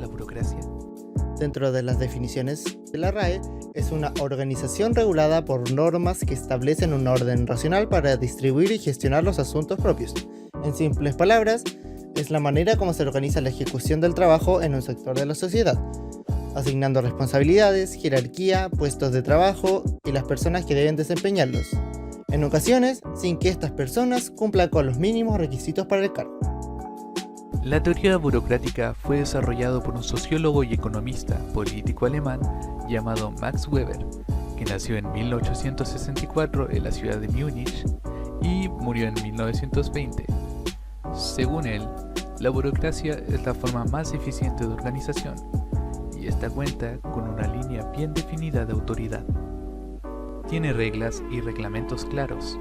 la burocracia? Dentro de las definiciones de la RAE, es una organización regulada por normas que establecen un orden racional para distribuir y gestionar los asuntos propios. En simples palabras, es la manera como se organiza la ejecución del trabajo en un sector de la sociedad, asignando responsabilidades, jerarquía, puestos de trabajo y las personas que deben desempeñarlos, en ocasiones sin que estas personas cumplan con los mínimos requisitos para el cargo. La teoría burocrática fue desarrollado por un sociólogo y economista político alemán llamado Max Weber, que nació en 1864 en la ciudad de Múnich y murió en 1920. Según él, la burocracia es la forma más eficiente de organización, y esta cuenta con una línea bien definida de autoridad. Tiene reglas y reglamentos claros,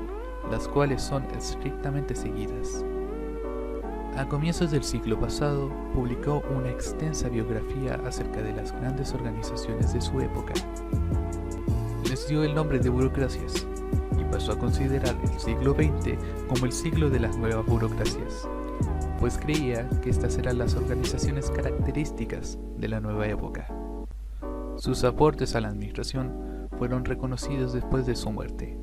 las cuales son estrictamente seguidas. A comienzos del siglo pasado, publicó una extensa biografía acerca de las grandes organizaciones de su época. Les dio el nombre de burocracias y pasó a considerar el siglo XX como el siglo de las nuevas burocracias, pues creía que estas eran las organizaciones características de la nueva época. Sus aportes a la administración fueron reconocidos después de su muerte.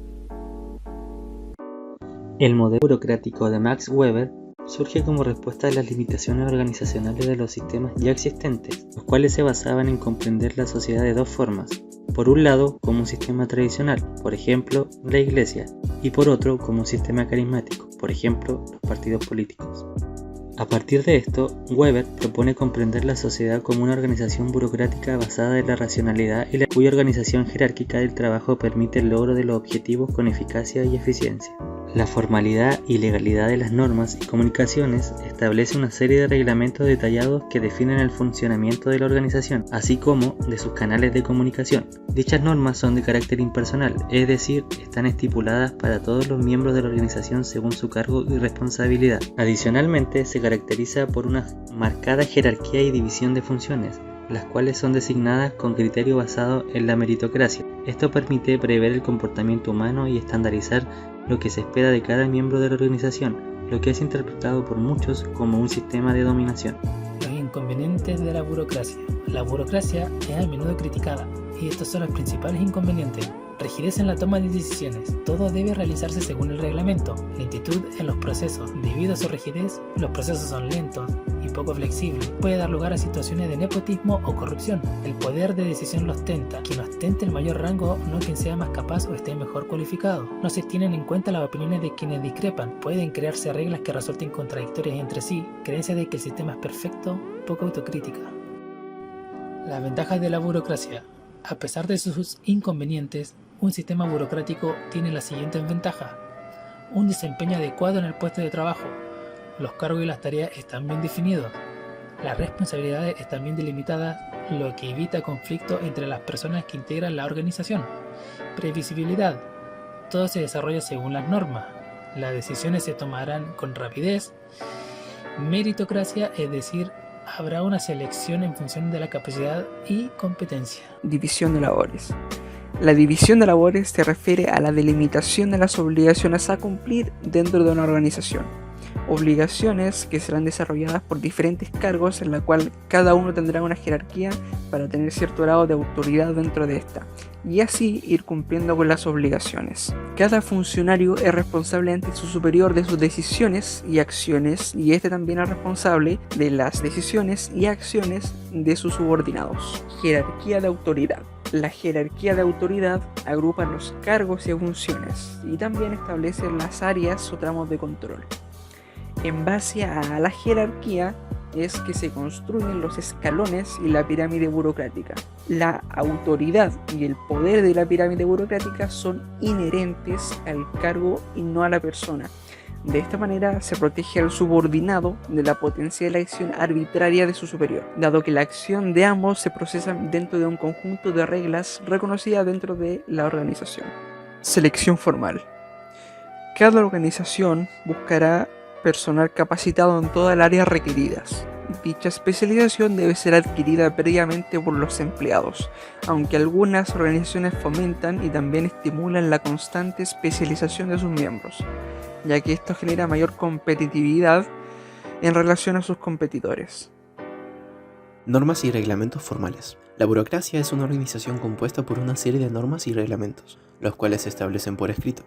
El modelo burocrático de Max Weber surge como respuesta a las limitaciones organizacionales de los sistemas ya existentes, los cuales se basaban en comprender la sociedad de dos formas. Por un lado, como un sistema tradicional, por ejemplo, la iglesia, y por otro, como un sistema carismático, por ejemplo, los partidos políticos. A partir de esto, Weber propone comprender la sociedad como una organización burocrática basada en la racionalidad y cuya organización jerárquica del trabajo permite el logro de los objetivos con eficacia y eficiencia. La formalidad y legalidad de las normas y comunicaciones establece una serie de reglamentos detallados que definen el funcionamiento de la organización, así como de sus canales de comunicación. Dichas normas son de carácter impersonal, es decir, están estipuladas para todos los miembros de la organización según su cargo y responsabilidad. Adicionalmente, se caracteriza por una marcada jerarquía y división de funciones, las cuales son designadas con criterio basado en la meritocracia. Esto permite prever el comportamiento humano y estandarizar lo que se espera de cada miembro de la organización, lo que es interpretado por muchos como un sistema de dominación. Los inconvenientes de la burocracia. La burocracia es a menudo criticada, y estos son los principales inconvenientes. Rigidez en la toma de decisiones. Todo debe realizarse según el reglamento. Lentitud en los procesos. Debido a su rigidez, los procesos son lentos y poco flexibles. Puede dar lugar a situaciones de nepotismo o corrupción. El poder de decisión lo ostenta. Quien ostente el mayor rango, no quien sea más capaz o esté mejor cualificado. No se tienen en cuenta las opiniones de quienes discrepan. Pueden crearse reglas que resulten contradictorias entre sí. Creencia de que el sistema es perfecto, poca autocrítica. Las ventajas de la burocracia. A pesar de sus inconvenientes, un sistema burocrático tiene las siguientes ventajas. Un desempeño adecuado en el puesto de trabajo. Los cargos y las tareas están bien definidos. Las responsabilidades están bien delimitadas, lo que evita conflictos entre las personas que integran la organización. Previsibilidad. Todo se desarrolla según las normas. Las decisiones se tomarán con rapidez. Meritocracia, es decir, habrá una selección en función de la capacidad y competencia. División de labores. La división de labores se refiere a la delimitación de las obligaciones a cumplir dentro de una organización. Obligaciones que serán desarrolladas por diferentes cargos en la cual cada uno tendrá una jerarquía para tener cierto grado de autoridad dentro de esta y así ir cumpliendo con las obligaciones. Cada funcionario es responsable ante su superior de sus decisiones y acciones y este también es responsable de las decisiones y acciones de sus subordinados. Jerarquía de autoridad. La jerarquía de autoridad agrupa los cargos y funciones y también establece las áreas o tramos de control. En base a la jerarquía es que se construyen los escalones y la pirámide burocrática. La autoridad y el poder de la pirámide burocrática son inherentes al cargo y no a la persona. De esta manera se protege al subordinado de la potencial acción arbitraria de su superior, dado que la acción de ambos se procesa dentro de un conjunto de reglas reconocidas dentro de la organización. Selección formal. Cada organización buscará personal capacitado en todas las áreas requeridas. Dicha especialización debe ser adquirida previamente por los empleados, aunque algunas organizaciones fomentan y también estimulan la constante especialización de sus miembros, ya que esto genera mayor competitividad en relación a sus competidores. Normas y reglamentos formales. La burocracia es una organización compuesta por una serie de normas y reglamentos, los cuales se establecen por escrito.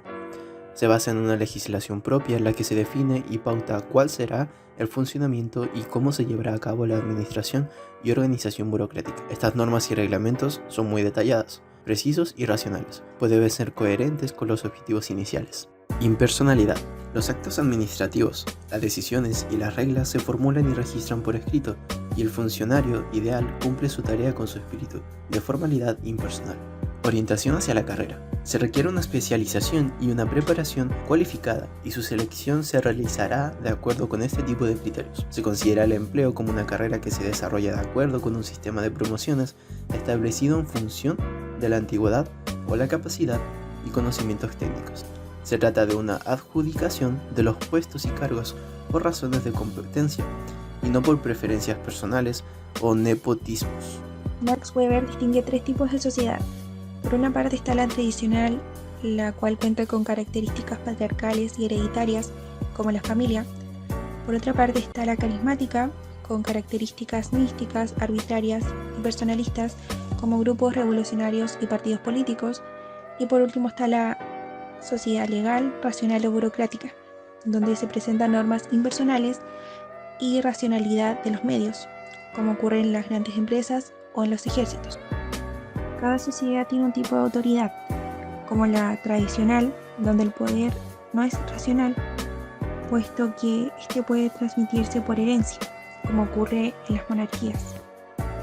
Se basa en una legislación propia en la que se define y pauta cuál será el funcionamiento y cómo se llevará a cabo la administración y organización burocrática. Estas normas y reglamentos son muy detalladas, precisos y racionales, pues deben ser coherentes con los objetivos iniciales. Impersonalidad. Los actos administrativos, las decisiones y las reglas se formulan y registran por escrito, y el funcionario ideal cumple su tarea con su espíritu de formalidad impersonal. Orientación hacia la carrera. Se requiere una especialización y una preparación cualificada, y su selección se realizará de acuerdo con este tipo de criterios. Se considera el empleo como una carrera que se desarrolla de acuerdo con un sistema de promociones establecido en función de la antigüedad o la capacidad y conocimientos técnicos. Se trata de una adjudicación de los puestos y cargos por razones de competencia y no por preferencias personales o nepotismos. Max Weber distingue tres tipos de sociedad. Por una parte está la tradicional, la cual cuenta con características patriarcales y hereditarias, como la familia. Por otra parte está la carismática, con características místicas, arbitrarias y personalistas, como grupos revolucionarios y partidos políticos. Y por último está la sociedad legal, racional o burocrática, donde se presentan normas impersonales y racionalidad de los medios, como ocurre en las grandes empresas o en los ejércitos. Cada sociedad tiene un tipo de autoridad, como la tradicional, donde el poder no es racional, puesto que este puede transmitirse por herencia, como ocurre en las monarquías.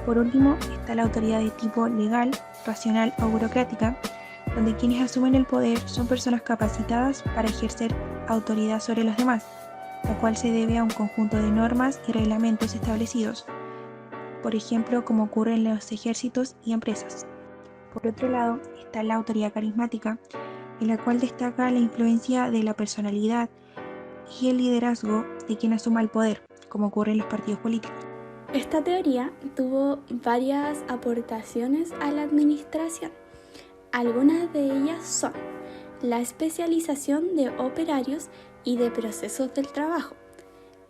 Por último está la autoridad de tipo legal, racional o burocrática, donde quienes asumen el poder son personas capacitadas para ejercer autoridad sobre los demás, la cual se debe a un conjunto de normas y reglamentos establecidos, por ejemplo, como ocurre en los ejércitos y empresas. Por otro lado, está la autoridad carismática, en la cual destaca la influencia de la personalidad y el liderazgo de quien asuma el poder, como ocurre en los partidos políticos. Esta teoría tuvo varias aportaciones a la administración. Algunas de ellas son la especialización de operarios y de procesos del trabajo,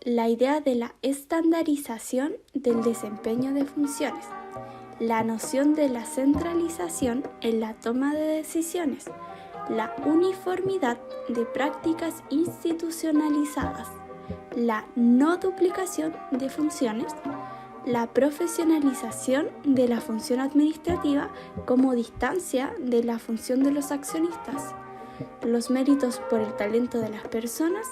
la idea de la estandarización del desempeño de funciones, la noción de la centralización en la toma de decisiones, la uniformidad de prácticas institucionalizadas, la no duplicación de funciones, la profesionalización de la función administrativa como distancia de la función de los accionistas, los méritos por el talento de las personas,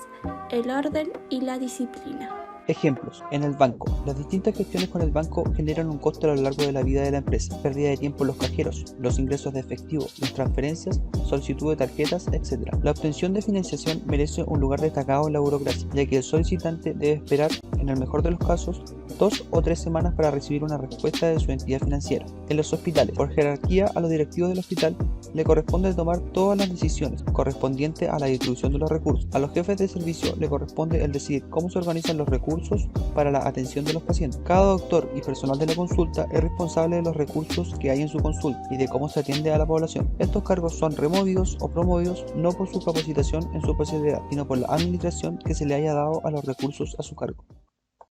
el orden y la disciplina. Ejemplos. En el banco. Las distintas gestiones con el banco generan un costo a lo largo de la vida de la empresa. Pérdida de tiempo en los cajeros, los ingresos de efectivo, las transferencias, solicitud de tarjetas, etc. La obtención de financiación merece un lugar destacado en la burocracia, ya que el solicitante debe esperar, en el mejor de los casos, 2 o 3 semanas para recibir una respuesta de su entidad financiera. En los hospitales, por jerarquía a los directivos del hospital, le corresponde tomar todas las decisiones correspondientes a la distribución de los recursos. A los jefes de servicio le corresponde el decidir cómo se organizan los recursos para la atención de los pacientes. Cada doctor y personal de la consulta es responsable de los recursos que hay en su consulta y de cómo se atiende a la población. Estos cargos son removidos o promovidos no por su capacitación en su especialidad, sino por la administración que se le haya dado a los recursos a su cargo.